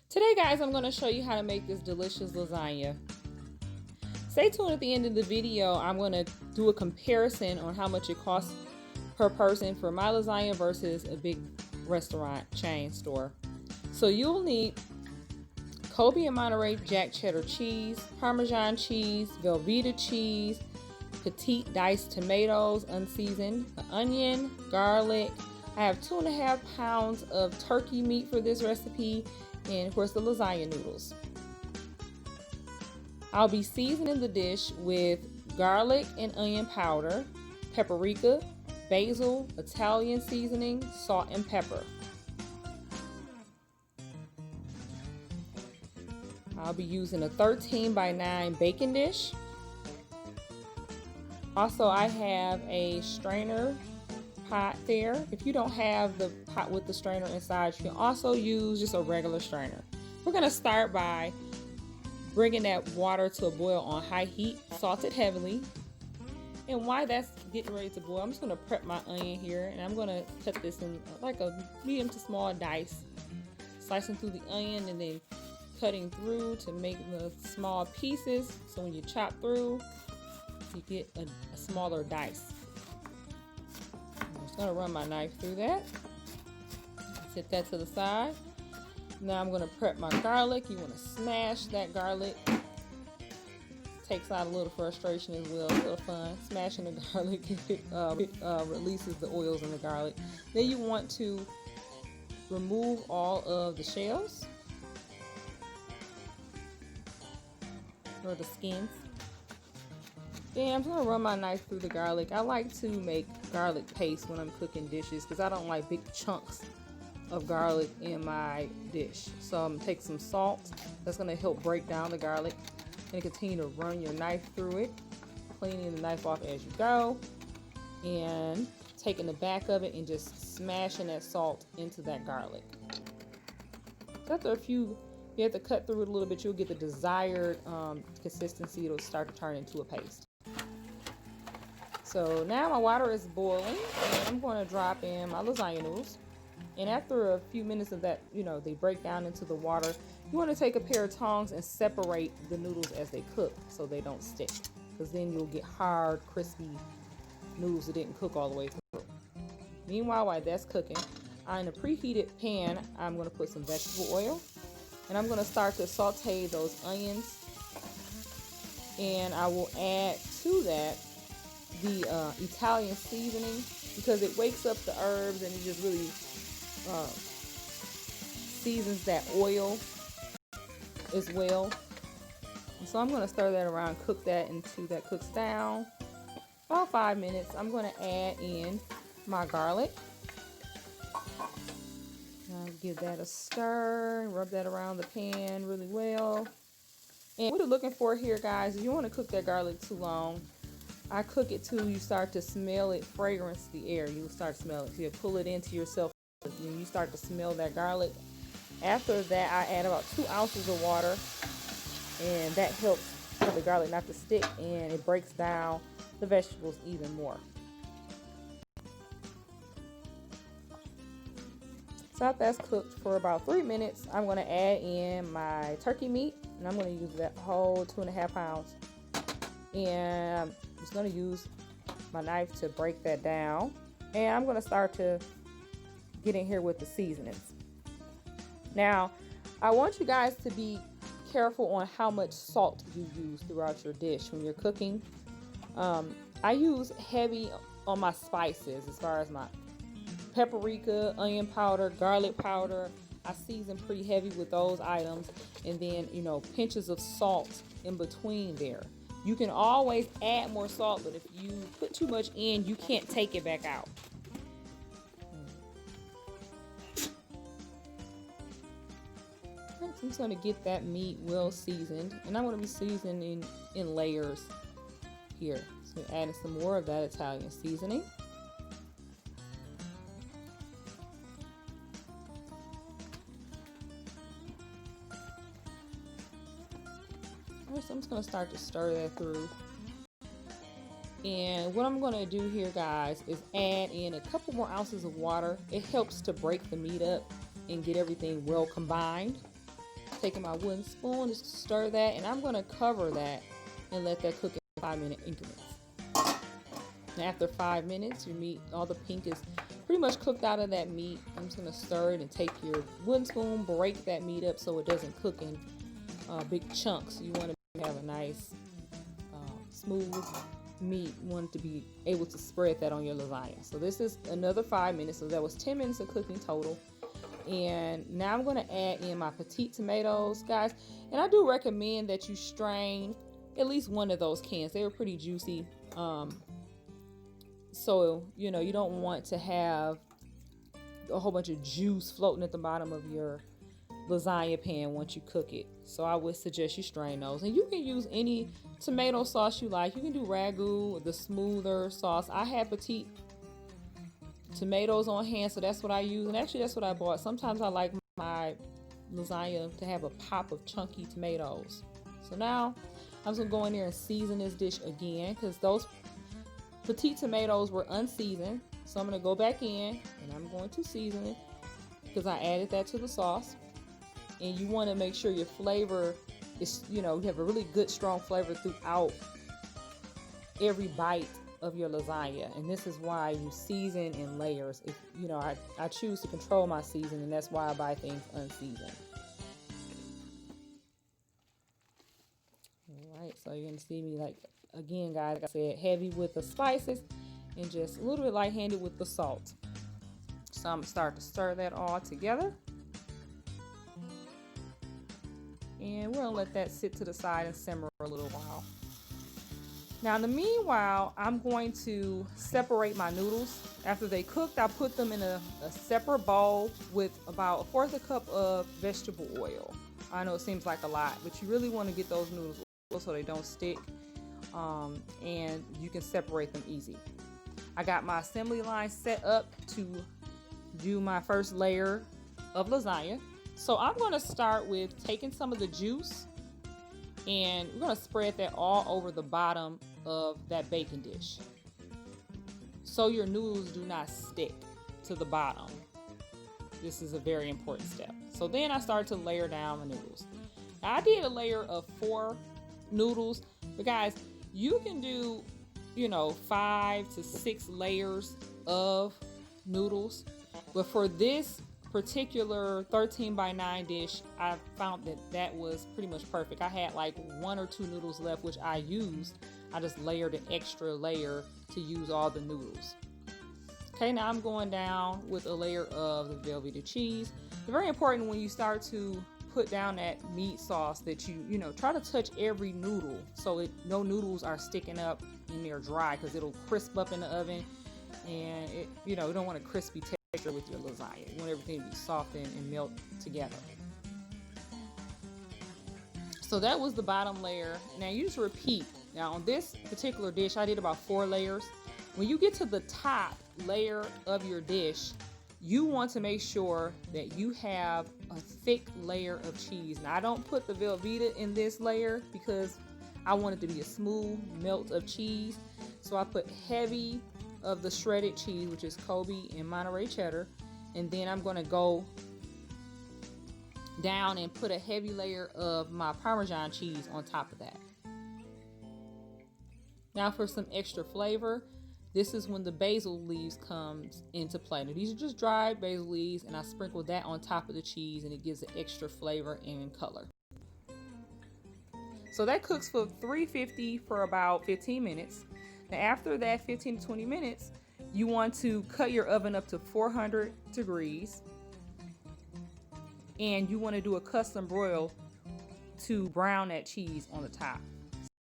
Today, guys, I'm going to show you how to make this delicious lasagna. Stay tuned at the end of the video. I'm going to do a comparison on how much it costs per person for my lasagna versus a big restaurant chain store. So you'll need Colby and Monterey Jack cheddar cheese, Parmesan cheese, Velveeta cheese, petite diced tomatoes unseasoned, an onion, garlic. I have 2.5 pounds of turkey meat for this recipe, and of course the lasagna noodles. I'll be seasoning the dish with garlic and onion powder, paprika, basil, Italian seasoning, salt, and pepper. I'll be using a 13 by 9 baking dish. Also, I have a strainer pot there. If you don't have the pot with the strainer inside, you can also use just a regular strainer. We're going to start by bringing that water to a boil on high heat, salt it heavily. And while that's getting ready to boil, I'm just going to prep my onion here, and I'm going to cut this in like a medium to small dice, slicing through the onion and then cutting through to make the small pieces, so when you chop through you get a smaller dice. I'm just going to run my knife through that, set that to the side. Now I'm going to prep my garlic. You want to smash that garlic. Takes out a little frustration as well. It's a little fun smashing the garlic. It releases the oils in the garlic. Then you want to remove all of the shells or the skins. Then I'm going to run my knife through the garlic. I like to make garlic paste when I'm cooking dishes because I don't like big chunks of garlic in my dish. So I'm going to take some salt. That's going to help break down the garlic. And continue to run your knife through it, cleaning the knife off as you go, and taking the back of it and just smashing that salt into that garlic. So after a few, you have to cut through it a little bit, you'll get the desired consistency. It'll start to turn into a paste. So now my water is boiling, and I'm going to drop in my lasagna noodles. And after a few minutes of that, they break down into the water. You want to take a pair of tongs and separate the noodles as they cook so they don't stick, because then you'll get hard, crispy noodles that didn't cook all the way through. Meanwhile, while that's cooking, in a preheated pan, I'm going to put some vegetable oil, and I'm going to start to saute those onions, and I will add to that the Italian seasoning, because it wakes up the herbs and it just really seasons that oil as well. And so I'm going to stir that around, cook that until that cooks down. About 5 minutes, I'm going to add in my garlic. I'll give that a stir, rub that around the pan really well. And what you're looking for here, guys, is you want to cook that garlic too long. I cook it till you start to smell it, fragrance the air. You'll start to smell it. So you pull it into yourself when you start to smell that garlic. After that, I add about 2 ounces of water, and that helps for the garlic not to stick, and it breaks down the vegetables even more. So after that's cooked for about 3 minutes, I'm going to add in my turkey meat, and I'm going to use that whole 2.5 pounds. And I'm just going to use my knife to break that down, and I'm going to start to get in here with the seasonings. Now, I want you guys to be careful on how much salt you use throughout your dish when you're cooking. I use heavy on my spices as far as my paprika, onion powder, garlic powder. I season pretty heavy with those items, and then, pinches of salt in between there. You can always add more salt, but if you put too much in, you can't take it back out. I'm just going to get that meat well seasoned, and I'm going to be seasoning in layers here. So adding some more of that Italian seasoning. Alright, so I'm just going to start to stir that through. And what I'm going to do here, guys, is add in a couple more ounces of water. It helps to break the meat up and get everything well combined. taking my wooden spoon, just stir that, and I'm gonna cover that and let that cook in 5-minute increments. And after 5 minutes, your meat, all the pink is pretty much cooked out of that meat. I'm just gonna stir it and take your wooden spoon, break that meat up so it doesn't cook in big chunks. You want to have a nice smooth meat. You want to be able to spread that on your lasagna. So this is another 5 minutes. So that was 10 minutes of cooking total. And now I'm going to add in my petite tomatoes, guys. And I do recommend that you strain at least one of those cans. They were pretty juicy. So, you know, you don't want to have a whole bunch of juice floating at the bottom of your lasagna pan once you cook it. So I would suggest you strain those. And you can use any tomato sauce you like. You can do ragu, the smoother sauce. I had petite tomatoes on hand, so that's what I use. And actually that's what I bought. Sometimes I like my lasagna to have a pop of chunky tomatoes. So now I'm just gonna go in there and season this dish again, because those petite tomatoes were unseasoned. So I'm gonna go back in and I'm going to season it because I added that to the sauce. And you want to make sure your flavor is, you know, you have a really good strong flavor throughout every bite of your lasagna. And this is why you season in layers. If you know, I choose to control my seasoning, and that's why I buy things unseasoned. All right, so you're gonna see me, like, again, guys, like I said, heavy with the spices and just a little bit light-handed with the salt. So I'm gonna start to stir that all together. And we're gonna let that sit to the side and simmer for a little while. Now in the meanwhile, I'm going to separate my noodles. After they cooked, I put them in a separate bowl with about 1/4 cup of vegetable oil. I know it seems like a lot, but you really want to get those noodles oil so they don't stick, and you can separate them easy. I got my assembly line set up to do my first layer of lasagna. So I'm going to start with taking some of the juice, and we're going to spread that all over the bottom of that baking dish, so your noodles do not stick to the bottom. This is a very important step. So then I started to layer down the noodles. Now I did a layer of 4 noodles, but guys, you can do, you know, 5 to 6 layers of noodles. But for this particular 13x9 dish, I found that that was pretty much perfect. I had like 1 or 2 noodles left, which I used. I just layered an extra layer to use all the noodles. Okay, now I'm going down with a layer of the velveeta cheese. It's very important when you start to put down that meat sauce that you know, try to touch every noodle so no noodles are sticking up and they're dry, because it'll crisp up in the oven, and it, you know, you don't want a crispy texture with your lasagna. You want everything to be soft and melt together. So that was the bottom layer. Now you just repeat. Now on this particular dish, I did about 4 layers. When you get to the top layer of your dish, you want to make sure that you have a thick layer of cheese. Now I don't put the velveeta in this layer because I want it to be a smooth melt of cheese. So I put heavy of the shredded cheese, which is Colby and Monterey cheddar, and then I'm going to go down and put a heavy layer of my Parmesan cheese on top of that. Now for some extra flavor, this is when the basil leaves comes into play. Now these are just dried basil leaves, and I sprinkle that on top of the cheese, and it gives it extra flavor and color. So that cooks for 350 for about 15 minutes. Now after that 15 to 20 minutes, you want to cut your oven up to 400 degrees, and you want to do a custom broil to brown that cheese on the top.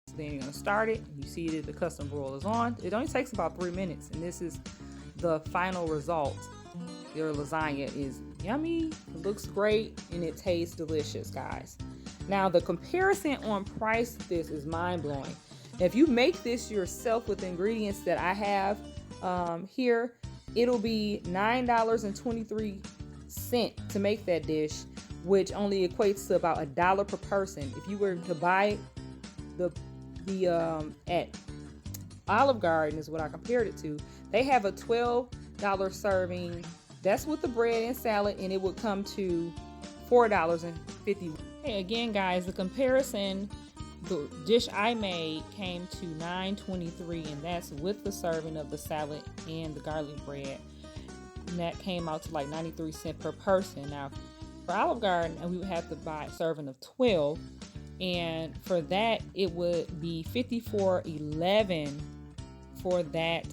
So then you're going to start it, and you see that the custom broil is on. It only takes about 3 minutes, and this is the final result. Your lasagna is yummy, it looks great, and it tastes delicious, guys. Now the comparison on price of this is mind-blowing. If you make this yourself with the ingredients that I have here, it'll be $9.23 to make that dish, which only equates to about $1 per person. If you were to buy the at Olive Garden, is what I compared it to, they have a $12 serving. That's with the bread and salad, and it would come to $4.50. Okay, again, guys, the comparison, the dish I made came to $9.23, and that's with the serving of the salad and the garlic bread. And that came out to like 93 cents per person. Now, for Olive Garden, we would have to buy a serving of 12, and for that, it would be $54.11 for that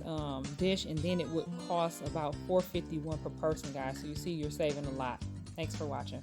dish, and then it would cost about $4.51 per person, guys. So you see, you're saving a lot. Thanks for watching.